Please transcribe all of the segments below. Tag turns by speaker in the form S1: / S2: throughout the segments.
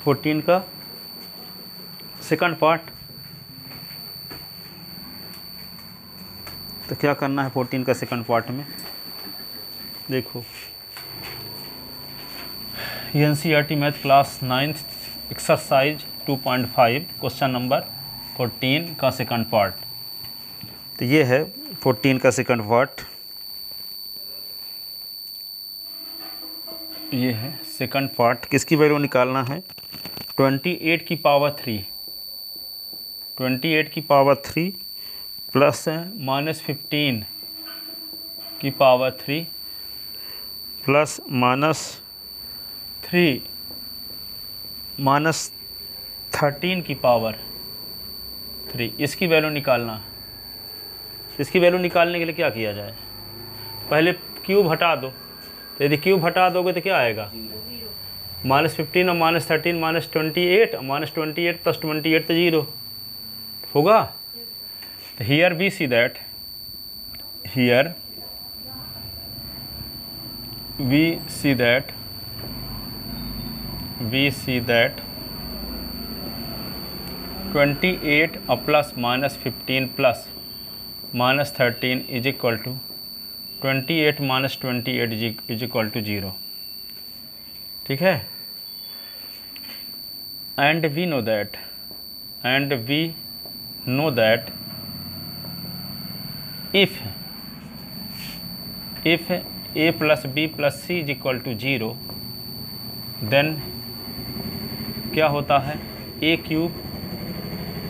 S1: 14 का second part. तो क्या करना है 14 का सेकंड पार्ट में, देखो NCERT math class 9th exercise 2.5 question number 14 का सेकंड पार्ट। तो ये है 14 का सेकंड पार्ट, ये है सेकंड पार्ट। किसकी वैल्यू निकालना है? 28 की पावर 3, 28 की पावर 3 प्लस -15 की पावर 3 प्लस -3 -13 की पावर 3, इसकी वैल्यू निकालना है। इसकी वैल्यू निकालने के लिए क्या किया जाए? पहले क्यूब हटा दो। तो यदि क्यूब हटा दोगे तो क्या आएगा? -15 और -13 -28 और -28 + 28 तो 0 होगा। तो हियर वी सी दैट, हियर we see that 28 plus -15 plus -13 is equal to 28 - 28 is equal to 0। ठीक है। And we know that if a + b + c is equal to 0, then क्या होता है? a³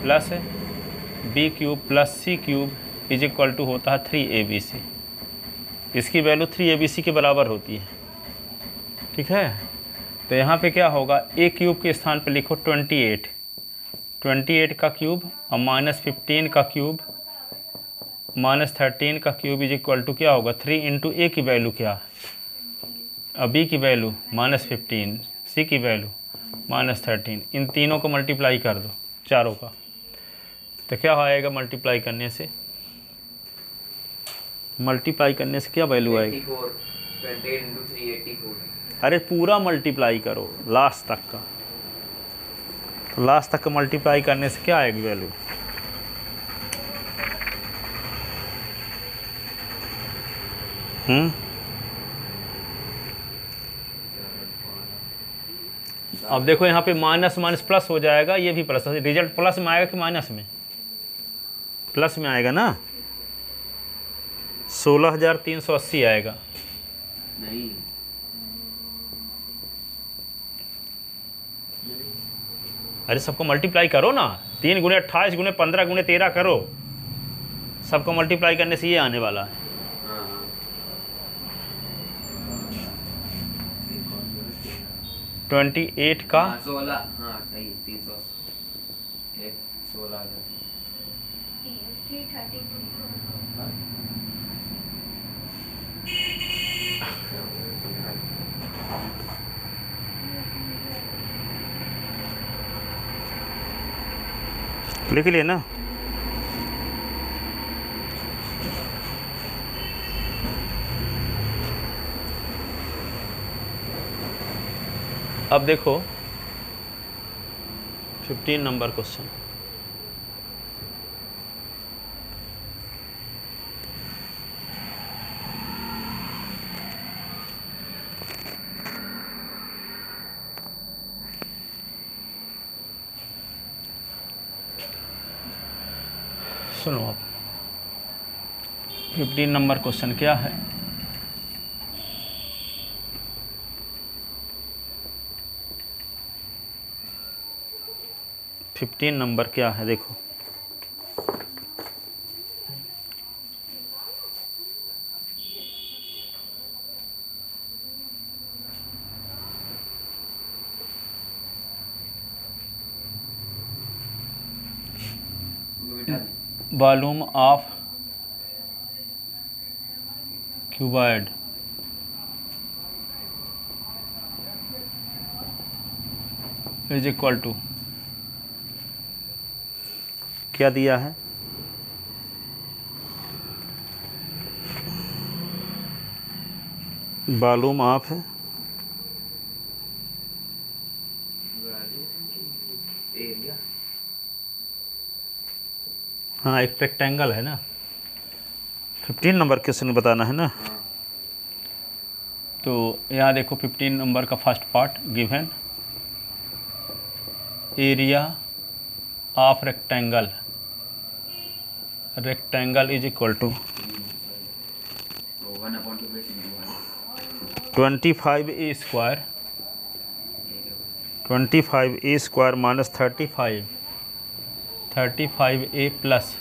S1: + b³ + c³ is equal to होता है 3abc। इसकी value 3abc के बराबर होती है। ठीक है। तो यहाँ पे क्या होगा? a³ के स्थान पे लिखो 28 का क्यूब और -15 का क्यूब -13 का क्यूब इज इक्वल टू क्या होगा? 3 × a की वैल्यू क्या, और b की वैल्यू -15, c की वैल्यू -13, इन तीनों को मल्टीप्लाई कर दो, चारों का। तो क्या आएगा मल्टीप्लाई करने से? क्या वैल्यू आएगी?
S2: 28 × 3 84।
S1: अरे पूरा मल्टीप्लाई करो लास्ट तक का, तो लास्ट तक का मल्टीप्लाई करने से क्या आएगी वैल्यू? अब देखो यहाँ पे माइनस माइनस प्लस हो जाएगा, ये भी प्लस। रिजल्ट प्लस में आएगा कि माइनस में? प्लस में आएगा ना। 16,380 आएगा।
S2: नहीं,
S1: अरे सबको मल्टीप्लाई करो ना, 3 × 28 × 15 × 13 करो, सबको मल्टीप्लाई करने से ये आने वाला है। 28 का
S2: 16, हाँ सही, 16,000।
S1: लिख लिए ना? अब देखो 15 नंबर क्वेश्चन। सुनो आप, 15 नंबर क्वेश्चन क्या है? फिफ्टीन नंबर क्या है देखो। Volume of cuboid is equal to क्या दिया है? Volume of
S2: area.
S1: हाँ एक रेक्टेंगल है ना, 15 नंबर क्वेश्चन बताना है ना।
S2: हाँ
S1: तो यहाँ देखो 15 नंबर का first part given area of rectangle, rectangle is equal to 25a square, 25a square minus 35a plus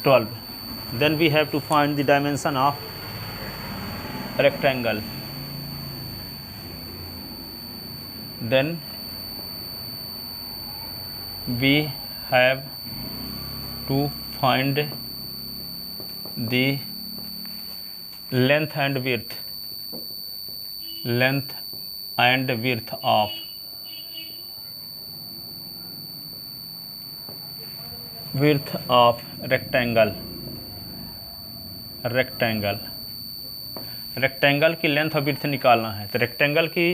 S1: 12. Then we have to find the dimension of rectangle. Then we have to find the length and width, length and width of rectangle, rectangle की length और width निकालना है। तो rectangle की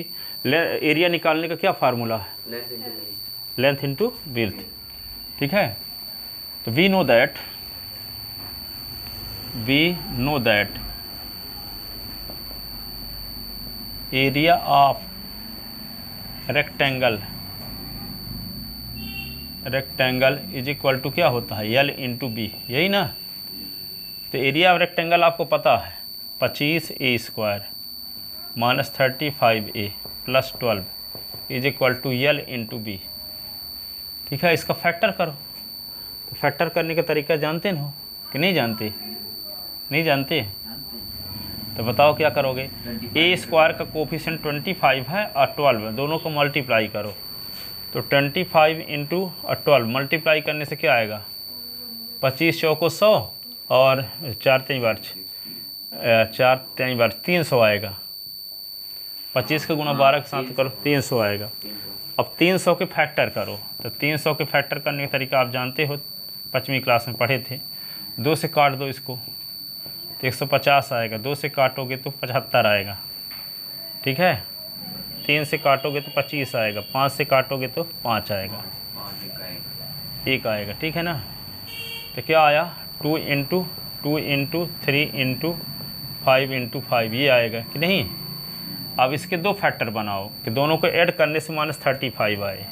S1: area निकालने का क्या formula है? Length into width. ठीक है, तो we know that area of rectangle is equal to क्या होता है? L इंटू बी, यही ना। तो एरिया ऑफ रेक्टेंगल आपको पता है 25a square minus 35a plus 12 is equal to L into b. ठीक है, इसका फैक्टर करो। तो फैक्टर करने का तरीका जानते हो कि नहीं जानते? नहीं जानते? तो बताओ क्या करोगे? a स्क्वायर का कोफिशिएंट 25 है और 12 है, दोनों को मल्टीप्लाई करो। तो 25 इंटू 12 मल्टीप्लाई करने से क्या आएगा? 25 चौको 100 और 4 3 बार 300 आएगा। 25 का गुना 12 के साथ करो 300 आएगा। अब 300 के फैक्टर करो। तो 300 के फैक्टर करने का तरीका आप जानते हो, 5वीं क्लास में पढ़े थे। 2 से काट दो इसको तो 150 आएगा। 2 से काटोगे तो 75 आएगा। ठीक है, 3 से काटोगे तो 25 आएगा। 5 से काटोगे तो 5 आएगा, 1 आएगा। ठीक है ना। तो क्या आया? 2 इंटू 3 इंटू 5 इंटू 5 ये आएगा कि नहीं। अब इसके 2 फैक्टर बनाओ कि दोनों को ऐड करने से माइनस 35 आए।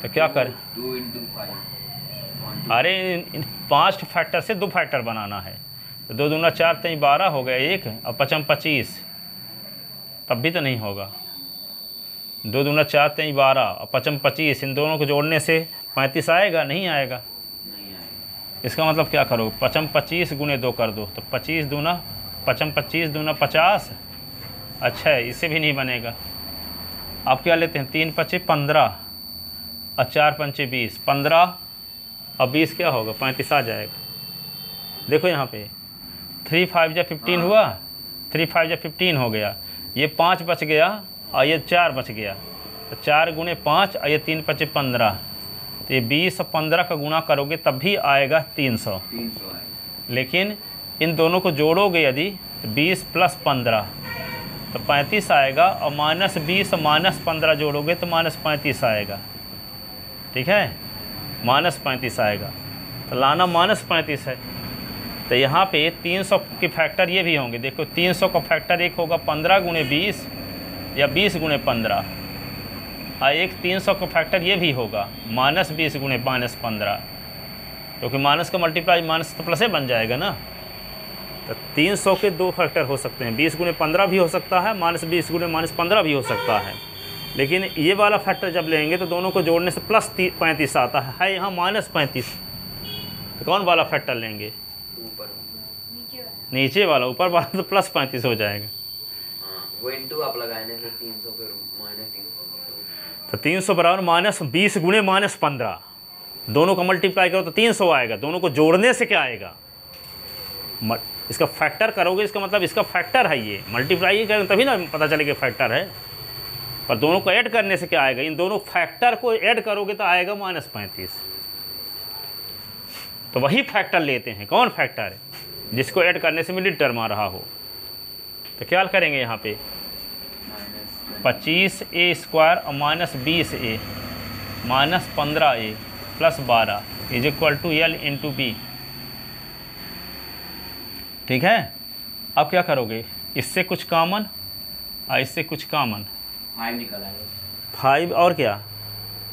S1: तो क्या कर?
S2: 2 इंटू 5,
S1: अरे 5 फैक्टर से 2 फैक्टर बनाना है। तो 2 दूना 4 3 12 हो गया 1 और 5 25, तब भी तो नहीं होगा। 2 दूना 4 3 12 और 5 25, इन दोनों को जोड़ने से 35 आएगा? नहीं आएगा। इसका मतलब क्या करो? 5 25 गुने 2 कर दो तो 25 दूना 50। अच्छा है, इससे भी नहीं बनेगा। आप क्या लेते हैं? 3 5 15 और 4 5 20, 15 और 20 क्या होगा? 35 आ जाएगा। देखो यहाँ पे 3 5 जा 15 हुआ, 3 5 जा 15 हो गया। ये 5 बच गया और ये 4 बच गया। तो 4 गुने 5 और ये 3 5 15। तो ये 20 और 15 का गुणा करोगे तब भी आएगा 300। लेकिन इन दोनों को जोड़ोगे यदि तो 20 प्लस 15 तो 35 आएगा, और माइनस 20 और माइनस 15 जोड़ोगे तो माइनस 35 आएगा। ठीक है, माइनस 35 आएगा। तो लाना माइनस 35 है। तो यहाँ पे 300 के फैक्टर ये भी होंगे। देखो 300 का फैक्टर एक होगा 15 गुणे 20 या 20 गुणे 15, और एक 300 का फैक्टर ये भी होगा माइनस 20 गुणे माइनस 15, क्योंकि माइनस का मल्टीप्लाई माइनस तो प्लस ही बन जाएगा ना। तो 300 के 2 फैक्टर हो सकते हैं, 20 गुणे 15 भी हो सकता है, माइनस 20 गुणे माइनस 15 भी हो सकता है। लेकिन ये वाला फैक्टर जब लेंगे तो दोनों को जोड़ने से प्लस 35 आता है यहाँ माइनस 35। तो कौन वाला फैक्टर लेंगे? नीचे वाला। ऊपर वाला तो प्लस 35 हो जाएगा।
S2: वो इंटू आप लगाने से 300 फिर माइनस 300।
S1: तो 300 बराबर माइनस 20 गुणे माइनस 15, दोनों का मल्टीप्लाई करो तो 300 आएगा। दोनों को जोड़ने से क्या आएगा? इसका फैक्टर करोगे, इसका मतलब इसका फैक्टर है। ये मल्टीप्लाई करेंगे तभी ना पता चलेगा फैक्टर है। पर दोनों को ऐड करने से क्या आएगा? इन दोनों फैक्टर को ऐड करोगे तो आएगा माइनस 35। तो वही फैक्टर लेते हैं। कौन फैक्टर है? जिसको ऐड करने से मिडिल टर्म आ रहा हो। तो क्या करेंगे यहाँ पे? 25a² और -20a -15a + 12 = L × B। ठीक है, अब क्या करोगे, इससे कुछ कॉमन और इससे कुछ कॉमन,
S2: 5 निकला है
S1: 5 और क्या,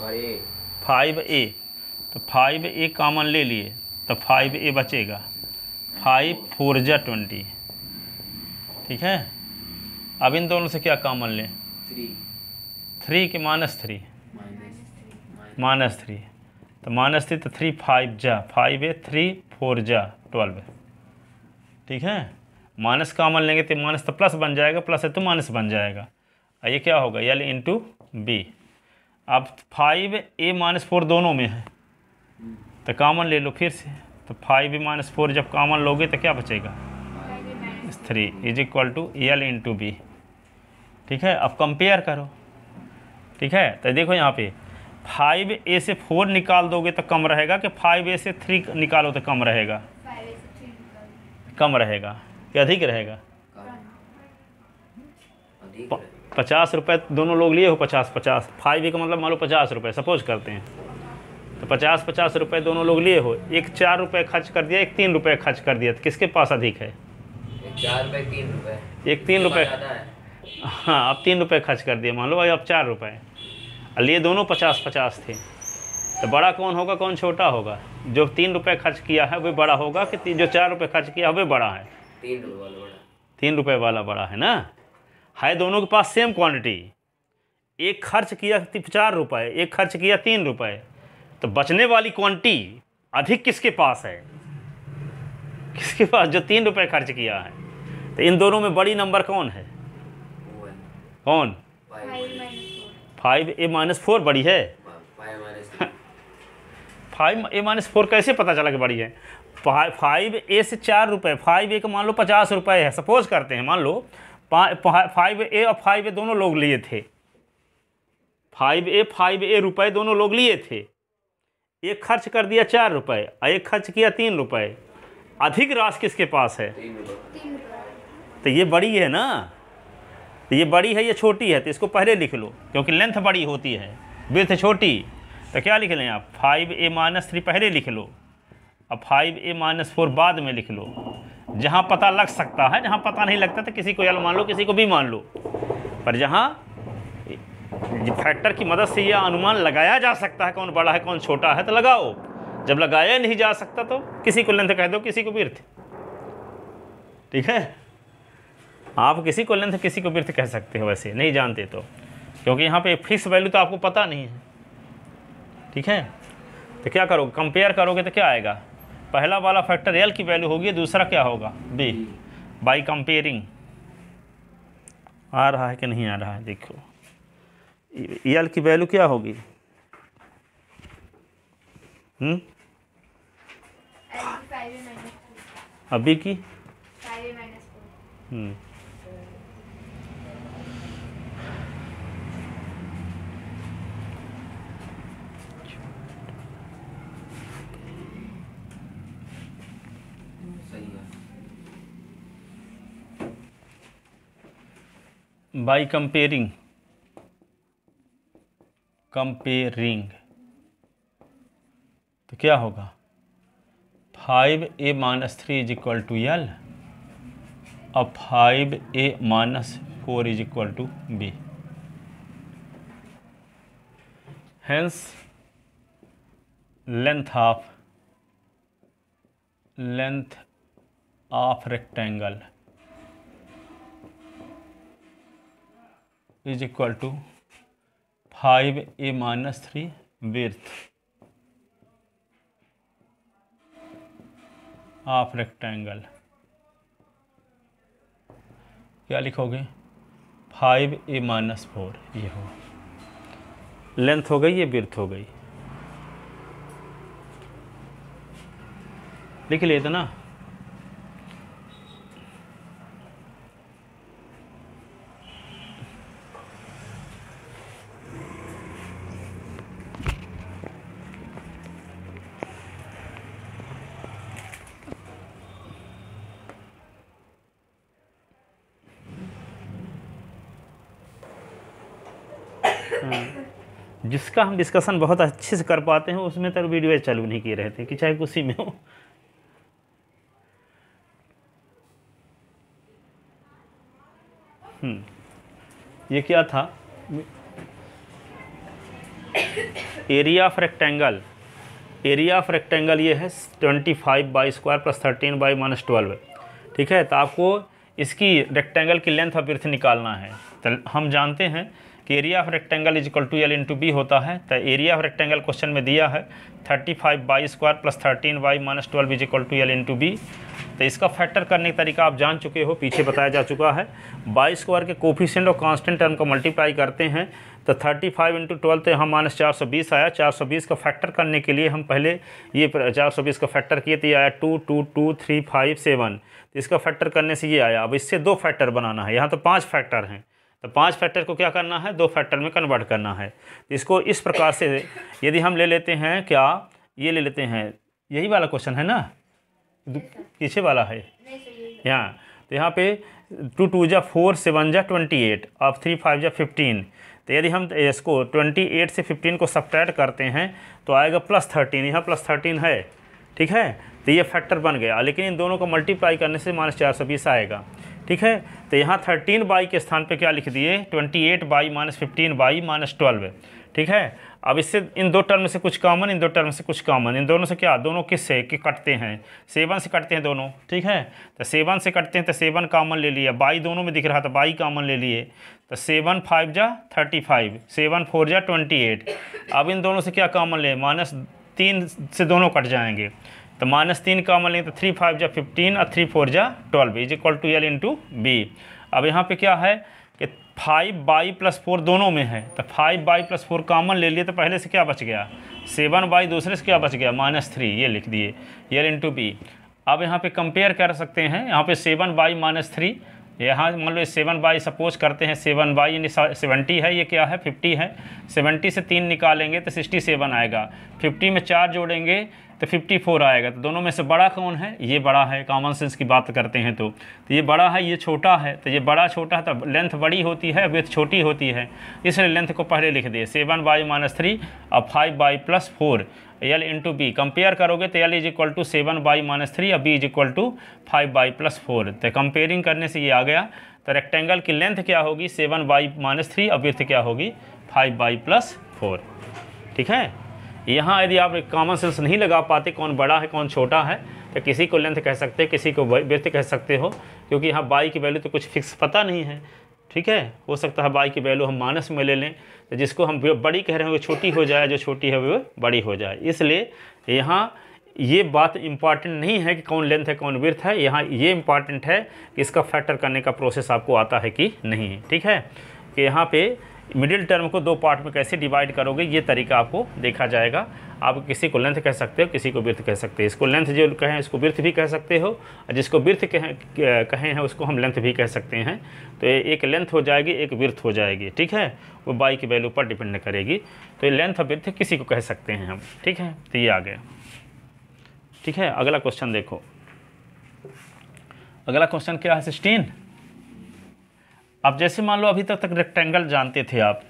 S2: और ये
S1: 5a, तो 5a कॉमन ले लिए तो 5a बचेगा, 5 4 जा 20। ठीक है, अब इन दोनों से क्या कॉमन लें, 3 के -3 -3, तो -3 तो 3 5 जा 5a 3 4 जा 12। ठीक है, माइनस कॉमन लेंगे तो माइनस तो प्लस बन जाएगा, प्लस है तो माइनस बन जाएगा, और ये क्या होगा L × B। अब 5a - 4 दोनों में है तो कॉमन ले लो फिर से, तो 5a - 4 जब कॉमन लोगे तो क्या बचेगा 3 = L × B। ठीक है, अब कंपेयर करो। ठीक है, तो देखो यहाँ पे 5a से 4 निकाल दोगे तो कम रहेगा कि 5a से 3 निकालो तो कम रहेगा, कम रहेगा कि अधिक रहेगा,
S2: अधिक है।
S1: 50 रुपये दोनों लोग लिए हो, 50 5a का मतलब मान लो 50 रुपये सपोज करते हैं, तो 50 रुपये दोनों लोग लिए हो, एक 4 रुपये खर्च कर दिया, एक 3 रुपये खर्च कर दिया, तो किसके पास अधिक है,
S2: 4 रुपये 3 रुपये,
S1: एक 3 रुपये,
S2: ज़्यादा है।
S1: हाँ अब 3 रुपये खर्च कर दिए, मान लो भाई अब 4 रुपये, और लिए दोनों 50 थे, तो बड़ा कौन होगा कौन छोटा होगा, जो 3 रुपये खर्च किया है वो बड़ा होगा कि जो 4 रुपये खर्च किया है वो बड़ा है,
S2: 3 रुपये वाला बड़ा,
S1: 3 रुपये वाला बड़ा है ना। है दोनों के पास सेम क्वांटिटी, एक खर्च किया 4 रुपये, एक खर्च किया 3 रुपये, तो बचने वाली क्वांटिटी अधिक किसके पास है, किसके पास, जो 3 रुपये खर्च किया है। तो इन दोनों में बड़ी नंबर कौन है,
S2: वो है
S1: कौन, 5a - 4 बड़ी है, 5a - 4 कैसे पता चला कि बड़ी है, 5a से 4 रुपये, 5a का मान लो 50 रुपये है, सपोज करते हैं, मान लो 5a और 5a दोनों लोग लिए थे, 5a रुपये दोनों लोग लिए थे, एक खर्च कर दिया 4 रुपये और एक खर्च किया 3 रुपये, अधिक राशि किसके पास है,
S2: 3 रुपये।
S1: तो ये बड़ी है ना, तो ये बड़ी है ये छोटी है, तो इसको पहले लिख लो क्योंकि लेंथ बड़ी होती है, विड्थ छोटी, तो क्या लिख लें आप 5a - 3 पहले लिख लो, अब 5a - 4 बाद में लिख लो, जहाँ पता लग सकता है, जहाँ पता नहीं लगता तो किसी को L मान लो किसी को B मान लो, पर जहाँ फैक्टर की मदद से यह अनुमान लगाया जा सकता है कौन बड़ा है कौन छोटा है तो लगाओ, जब लगाया नहीं जा सकता तो किसी को लेंथ कह दो किसी को विड्थ। ठीक है, आप किसी को लेंथ किसी को विड्थ कह सकते हो वैसे नहीं जानते तो, क्योंकि यहाँ पे फिक्स वैल्यू तो आपको पता नहीं है। ठीक है, तो क्या करोगे, कंपेयर करोगे तो क्या आएगा, पहला वाला फैक्टर L की वैल्यू होगी, दूसरा क्या होगा B, बाई कंपेयरिंग। आ रहा है कि नहीं आ रहा है, देखो L की वैल्यू क्या होगी, अभी की
S2: सही है।
S1: बाई कंपेयरिंग, तो क्या होगा 5a - 3 = L और 5a - 4 = B। Hence length of rectangle is equal to 5a - 3 width of rectangle। क्या लिखोगे 5a - 4, ये हो लेंथ हो गई, ये विड्थ हो गई, लिख लिए तो ना। जिसका हम डिस्कशन बहुत अच्छे से कर पाते हैं उसमें तो वीडियो चालू नहीं किए रहते कि चाहे उसी में हो। ये क्या था, area of rectangle, area of rectangle ये है 25 बाई स्क्वायर प्लस 13 बाई -12। ठीक है, तो आपको इसकी रेक्टेंगल की लेंथ और विड्थ निकालना है। तो हम जानते हैं कि area of rectangle is equal to l into b होता है। तो एरिया ऑफ रेक्टेंगल क्वेश्चन में दिया है 35 by square plus 13 by -12 is equal to l into b. तो इसका फैक्टर करने का तरीका आप जान चुके हो, पीछे बताया जा चुका है। बाई स्क्वायर के कोफिशिएंट और कांस्टेंट टर्म को मल्टीप्लाई करते हैं तो 35 इंटू 12 तो यहाँ -420 आया। 420 का फैक्टर करने के लिए हम पहले ये 420 का फैक्टर किए तो ये आया 2 2 2 3 5 7। तो इसका फैक्टर करने से ये आया। अब इससे 2 फैक्टर बनाना है, यहाँ तो 5 फैक्टर हैं, तो 5 फैक्टर को क्या करना है, 2 फैक्टर में कन्वर्ट करना है। तो इसको इस प्रकार से यदि हम ले लेते हैं, क्या ये ले लेते हैं, यही वाला क्वेश्चन है ना, पीछे वाला है यहाँ। तो यहाँ पे 2 2 जा 4 7 जा 28 अब 3 5 जा 15। तो यदि हम इसको 28 से 15 को सब्ट्रैक्ट करते हैं तो आएगा +13, यहाँ +13 है। ठीक है, तो ये फैक्टर बन गया, लेकिन इन दोनों को मल्टीप्लाई करने से -420 आएगा। ठीक है, तो यहाँ 13 बाई के स्थान पे क्या लिख दिए, 28 बाई -15 बाई -12। ठीक है, अब इससे इन 2 टर्म से कुछ कॉमन, इन 2 टर्म से कुछ कॉमन, इन दोनों से क्या, दोनों किससे कि कटते हैं, 7 से कटते हैं दोनों। ठीक है, तो 7 से कटते हैं तो 7 कॉमन ले लिया, बाई दोनों में दिख रहा था, बाई कॉमन ले लिए, तो 7 5 जा 35, 7 4 जा 28। अब इन दोनों से क्या कॉमन ले, -3 से दोनों कट जाएंगे, तो -3 कॉमन लेंगे तो 3 5 जा 15 और 3 4 जा 12 is equal to l into b. अब यहाँ पे क्या है कि 5 बाई +4 दोनों में है, तो 5 बाई +4 कॉमन ले लिए तो पहले से क्या बच गया, 7 बाई दूसरे से क्या बच गया, -3, ये लिख दिए एल इंटू बी। अब यहाँ पे कंपेयर कर सकते हैं, यहाँ पे 7 बाई -3, यहाँ मान लो 7 बाई सपोज करते हैं 7 बाई यानी 70 है, ये क्या है 50 है, 70 से 3 निकालेंगे तो 67 आएगा, 50 में 4 जोड़ेंगे तो 54 आएगा। तो दोनों में से बड़ा कौन है, ये बड़ा है, कॉमन सेंस की बात करते हैं तो ये बड़ा है, ये छोटा है, तो ये बड़ा छोटा है तो लेंथ बड़ी होती है, विड्थ छोटी होती है, इसलिए लेंथ को पहले लिख दिए 7 बाई -3 और 5 by +4 l into b. Compare करोगे तो l is equal to 7 by -3 और b is equal to 5 by +4। तो कंपेयरिंग करने से ये आ गया। तो रेक्टेंगल की लेंथ क्या होगी, 7 बाई -3 और विड्थ क्या होगी, 5 बाई +4। ठीक है, यहाँ यदि आप कॉमन सेंस नहीं लगा पाते कौन बड़ा है कौन छोटा है, तो किसी को लेंथ कह सकते हैं, किसी को विड्थ कह सकते हो, क्योंकि यहाँ बाई की वैल्यू तो कुछ फिक्स पता नहीं है। ठीक है, हो सकता है बाई की वैल्यू हम माइनस में ले लें, तो जिसको हम बड़ी कह रहे हैं वो छोटी हो जाए, जो छोटी है वो बड़ी हो जाए। इसलिए यहाँ ये बात इम्पॉर्टेंट नहीं है कि कौन लेंथ है कौन विड्थ है, यहाँ ये इम्पॉर्टेंट है कि इसका फैक्टर करने का प्रोसेस आपको आता है कि नहीं। ठीक है, कि यहाँ पे मिडिल टर्म को 2 पार्ट में कैसे डिवाइड करोगे, ये तरीका आपको देखा जाएगा। आप किसी को लेंथ कह सकते हो, किसी को विड्थ कह सकते हैं। इसको लेंथ जो कहें इसको विड्थ भी कह सकते हो, और जिसको विड्थ कहें हैं उसको हम लेंथ भी कह सकते हैं। तो एक लेंथ हो जाएगी, एक विड्थ हो जाएगी। ठीक है, वो बाई की वैल्यू पर डिपेंड करेगी। तो ये लेंथ और विड्थ किसी को कह सकते हैं हम। ठीक है, तो ये आ गया। ठीक है, अगला क्वेश्चन देखो। अगला क्वेश्चन क्या है 16। अब जैसे मान लो अभी तक रेक्टेंगल जानते थे आप,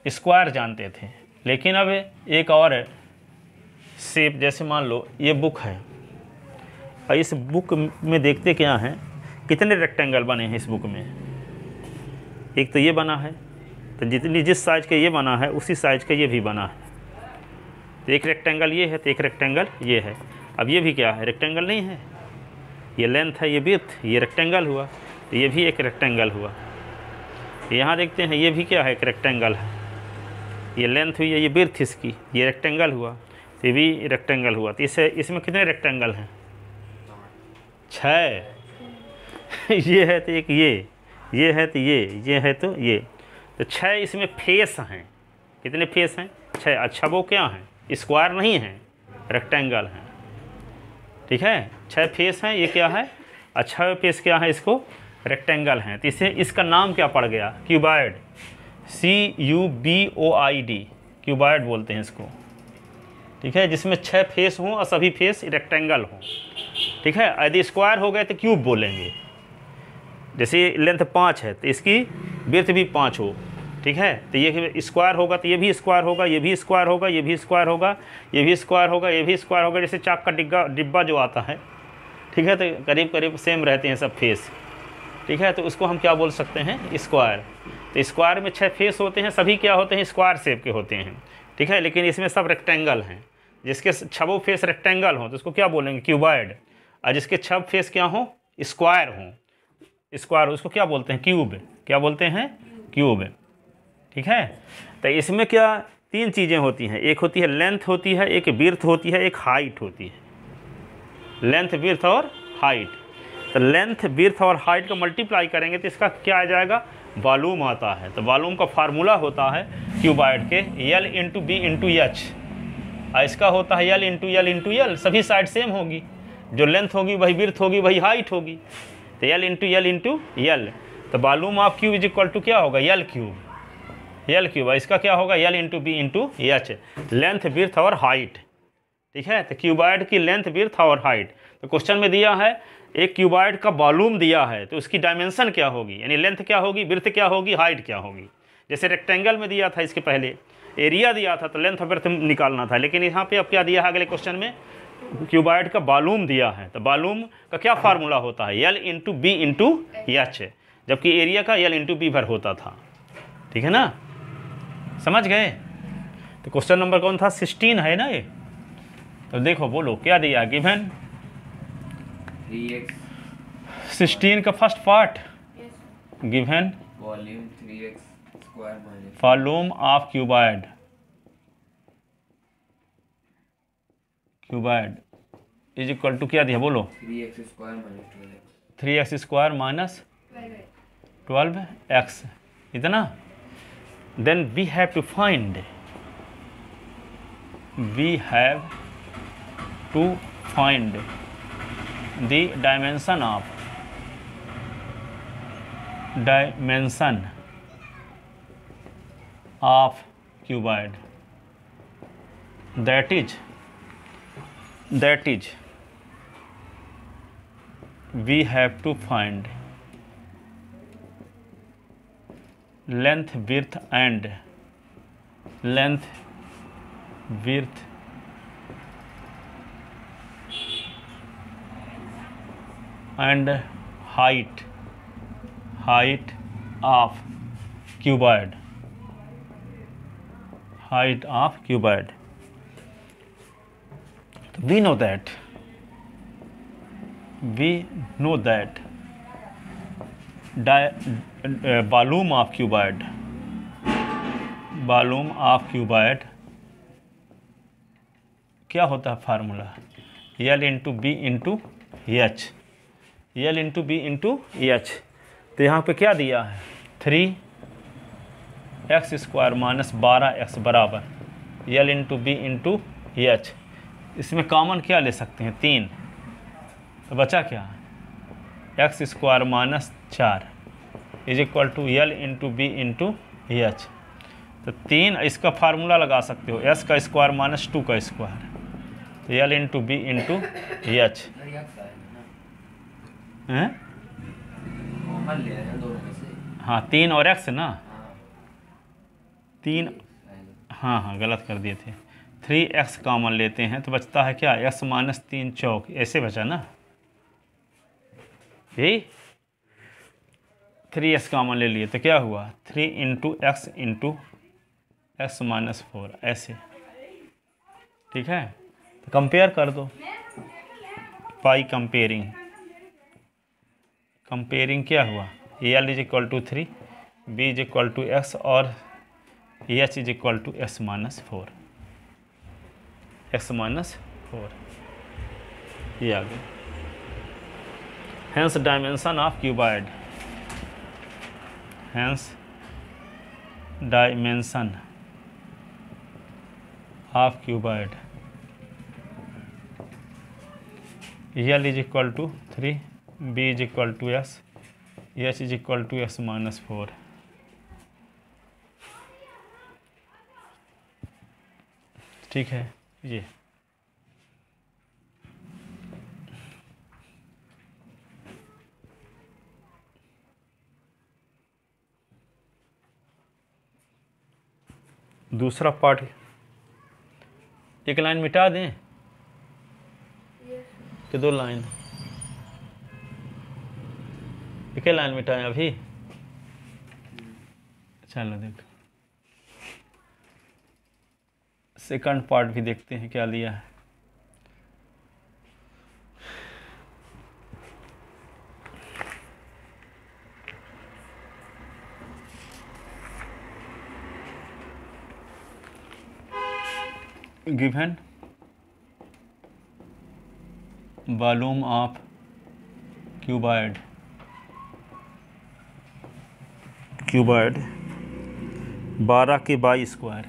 S1: स्क्वायर जानते थे, लेकिन अब एक और शेप, जैसे मान लो ये बुक है, और इस बुक में देखते क्या हैं, कितने रेक्टेंगल बने हैं इस बुक में। एक तो ये बना है, तो जिस साइज का ये बना है उसी साइज का ये भी बना है। तो एक रेक्टेंगल ये है, तो एक रेक्टेंगल ये है। अब ये भी क्या है, रेक्टेंगल नहीं है, ये लेंथ है, ये विड्थ, ये रेक्टेंगल हुआ, तो ये भी एक रेक्टेंगल हुआ। यहाँ देखते हैं ये भी क्या है, एक रेक्टेंगल है, ये लेंथ हुई है, ये विड्थ इसकी, ये रेक्टेंगल हुआ, तो ये भी रेक्टेंगल हुआ। तो इसमें कितने रेक्टेंगल हैं, 6। ये है तो एक ये है तो ये है तो ये, तो 6 इसमें फेस हैं। कितने फेस हैं, 6। अच्छा वो क्या हैं, स्क्वायर नहीं है, रेक्टेंगल हैं। ठीक है, 6 फेस हैं, ये क्या है, अच्छा फेस क्या है, इसको रेक्टेंगल हैं। तो इसे इसका नाम क्या पड़ गया, क्यूबॉइड, CUBOID, क्यूबॉइड बोलते हैं इसको। ठीक है, जिसमें 6 फेस हों और सभी फेस रेक्टेंगल हों। ठीक है, यदि स्क्वायर हो गए तो क्यूब बोलेंगे। जैसे लेंथ 5 है तो इसकी विड्थ भी 5 हो, ठीक है। तो ये स्क्वायर होगा तो ये भी स्क्वायर होगा, ये भी स्क्वायर होगा, ये भी स्क्वायर होगा, ये भी स्क्वायर होगा, ये भी स्क्वायर होगा, जैसे चाक का डिब्बा जो आता है, ठीक है। तो करीब करीब सेम रहते हैं सब फेस, ठीक है। तो उसको हम क्या बोल सकते हैं, स्क्वायर। तो स्क्वायर में 6 फेस होते हैं, सभी क्या होते हैं, स्क्वायर शेप के होते हैं, ठीक है। लेकिन इसमें सब रेक्टेंगल हैं, जिसके 6 फेस रेक्टेंगल हों तो उसको क्या बोलेंगे, क्यूबॉइड। और जिसके 6 फेस क्या हों, स्क्वायर हों, स्क्वायर, उसको क्या बोलते हैं, क्यूब। क्या बोलते हैं, क्यूब, ठीक है। तो इसमें क्या 3 चीज़ें होती हैं, एक होती है लेंथ होती है, एक विड्थ होती है, एक हाइट होती है। लेंथ, विड्थ और हाइट। तो लेंथ, विड्थ और हाइट का मल्टीप्लाई करेंगे तो इसका क्या आ जाएगा, वॉल्यूम आता है। तो वॉल्यूम का फार्मूला होता है क्यूबॉइड के L into b into h, और इसका होता है L into L into l. सभी साइड सेम होगी, जो लेंथ होगी वही विड्थ होगी, वही हाइट होगी। तो L into L into L. तो volume of cube is equal to क्या होगा, L क्यूब। L क्यूब, इसका क्या होगा, L into b into h, length, width और हाइट, ठीक है। तो क्यूबॉइड की लेंथ, विड्थ और हाइट। तो क्वेश्चन में दिया है एक क्यूबॉइड का वॉल्यूम दिया है, तो उसकी डायमेंशन क्या होगी, यानी लेंथ क्या होगी, विड्थ क्या होगी, हाइट क्या होगी। जैसे रेक्टेंगल में दिया था, इसके पहले एरिया दिया था तो लेंथ और विड्थ निकालना था, लेकिन यहाँ पे अब क्या दिया है, अगले क्वेश्चन में क्यूबॉइड का वॉल्यूम दिया है। तो वॉल्यूम का क्या फार्मूला होता है, L into b into h, जबकि एरिया का L इंटू बी भर होता था, ठीक है ना, समझ गए। तो क्वेश्चन नंबर कौन था, 16 है ना ये। तो देखो बोलो क्या दिया, गिवन
S2: 3x
S1: 16 का first part, given
S2: volume 3x square minus
S1: volume of cuboid, cuboid is equal to क्या दिया, बोलो
S2: 3x square minus 12x।
S1: 3x square minus 12x, इतना। Then we have to find the dimension of cuboid, that is we have to find length, width and height of cuboid, we know that volume of cuboid क्या होता है formula, L into b into h, L into b into h. तो यहाँ पे क्या दिया है, 3x square minus 12x बराबर L into b into h. इसमें कॉमन क्या ले सकते हैं, 3, तो बचा क्या, x square minus 4 is equal to L into b into h. तो 3 इसका फार्मूला लगा सकते हो, s का स्क्वायर माइनस 2 का स्क्वायर, तो L into b into h हैं,
S2: कॉमन ले रहे हैं दोनों में से।
S1: हाँ 3 और x ना,
S2: हाँ
S1: 3, हाँ गलत कर दिए थे, 3x कॉमन लेते हैं तो बचता है क्या, x माइनस 3 चौक, ऐसे बचा ना, यही 3x कॉमन ले लिए तो क्या हुआ, 3 इंटू एक्स माइनस 4, ऐसे, ठीक है। तो कंपेयर कर दो, बाई कंपेयरिंग क्या हुआ, L is equal to 3, B is equal to x और H is equal to x minus 4, ये आ गया। Hence dimension of cuboid, L is equal to 3, B is equal to x, H is equal to x minus 4। ठीक है ये दूसरा part एक line मिटा दें कि 2 लाइन? एक ही लाइन मिटाएं अभी। चलो देखो सेकंड पार्ट भी देखते हैं क्या लिया है। गिवन वॉल्यूम ऑफ क्यूबॉइड 12 के बाई स्क्वायर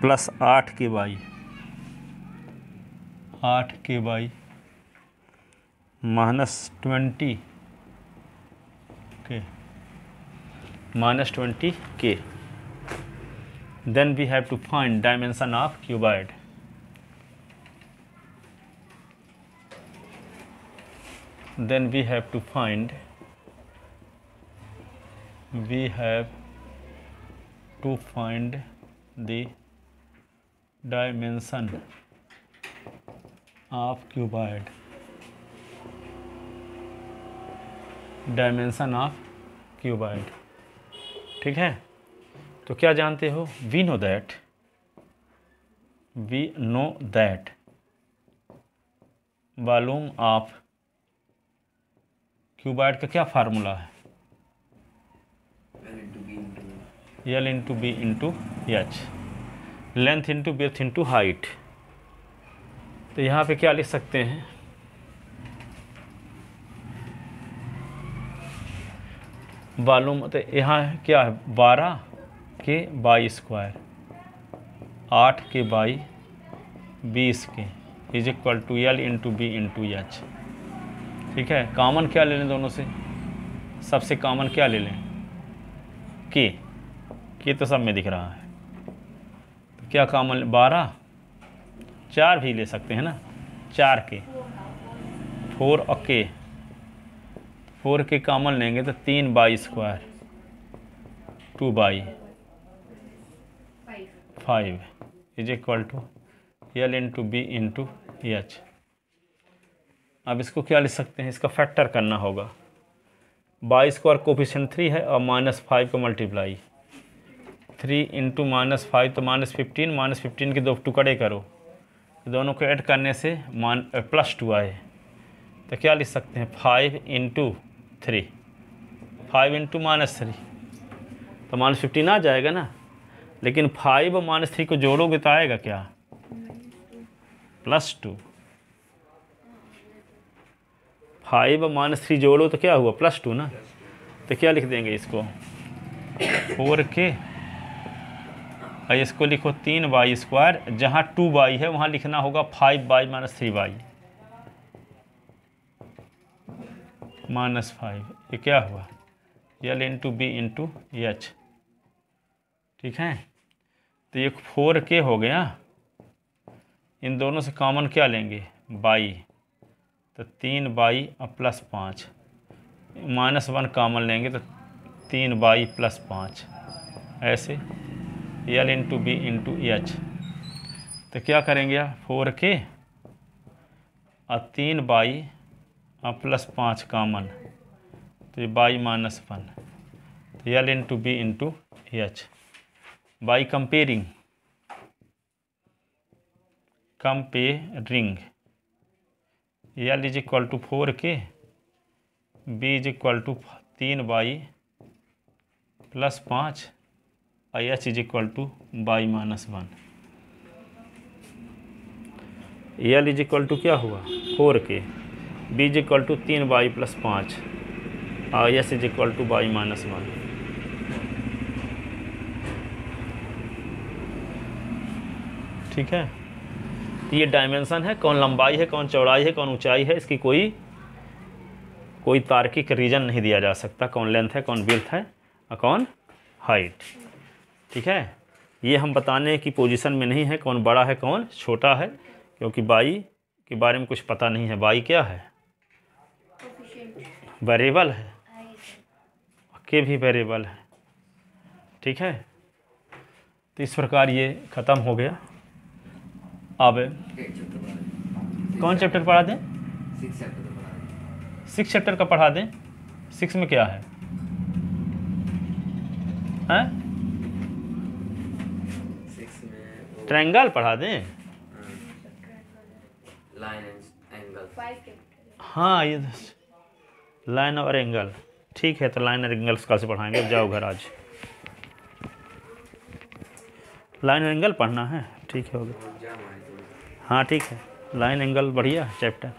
S1: प्लस 8 के बाई -20 के then we have to find dimension of cuboid. Then we have to find the dimension of cuboid. Dimension of cuboid. ठीक है, तो क्या जानते हो? we know that volume of cuboid का क्या फार्मूला है? L into b into h, length into breadth into height. तो यहाँ पे क्या लिख सकते हैं? वॉल्यूम तो यहाँ क्या है? 12 के बाई स्क्वायर 8 के बाई 20 के is equal to L into b into h. ठीक है, कॉमन क्या ले लें दोनों से? सबसे कॉमन क्या ले लें? के तो सब में दिख रहा है, तो क्या कॉमन? 12, 4 भी ले सकते हैं ना, 4 के 4 और के 4 के कॉमन लेंगे तो 3 by square 2 by 5 is equal to L into b into h. अब इसको क्या लिख सकते हैं? इसका फैक्टर करना होगा। बाई स्क्वायर कोफिशिएंट 3 है और -5 को मल्टीप्लाई 3 इंटू -5 तो -15, -15 के 2 टुकड़े करो, दोनों को ऐड करने से +2 आए, तो क्या लिख सकते हैं? 5 इंटू 3, 5 इंटू -3 तो -15 आ जाएगा ना, लेकिन 5 और -3 को जोड़ोगे तो आएगा क्या? +2। 5 और -3 जोड़ो तो क्या हुआ? +2 ना। तो क्या लिख देंगे इसको? 4 के और इसको लिखो 3 बाई स्क्वायर, जहाँ 2 बाई है वहाँ लिखना होगा 5 बाई -3 बाई -5। ये क्या हुआ? L into b into h. ठीक है, तो ये 4 के हो गया। इन दोनों से कॉमन क्या लेंगे? बाई, तो 3 बाई और +5, -1 कॉमन लेंगे तो 3 बाई +5, ऐसे L into b into h. तो क्या करेंगे? 4 के और 3 बाई और +5 कॉमन, तो ये बाई -1, तो L into b into h. By comparing L is equal to 4 के, b is equal to 3 by +5 और h is equal to by -1। L is equal to क्या हुआ? 4 के, b is equal to 3 by +5 और h is equal to by -1। ठीक है, तो ये डायमेंशन है। कौन लंबाई है, कौन चौड़ाई है, कौन ऊंचाई है, इसकी कोई तार्किक रीजन नहीं दिया जा सकता। कौन लेंथ है, कौन विड्थ है और कौन हाइट। ठीक है, ये हम बताने की पोजीशन में नहीं है कौन बड़ा है कौन छोटा है, क्योंकि बाई के बारे में कुछ पता नहीं है। बाई क्या है? वेरिएबल है, के भी वेरिएबल है। ठीक है, तो इस प्रकार ये ख़त्म हो गया। अब कौन चैप्टर पढ़ा दें? 6 चैप्टर का पढ़ा दें। 6 में क्या है? हैं?
S2: 6 में
S1: ट्रायंगल पढ़ा दें।
S2: Line angle.
S1: हाँ, ये लाइन और एंगल। ठीक है, तो लाइन और एंगल्स कल से पढ़ाएंगे। जाओ घर आज। लाइन और एंगल पढ़ना है। ठीक है, हो गया। हाँ ठीक है, लाइन एंगल बढ़िया चैप्टर।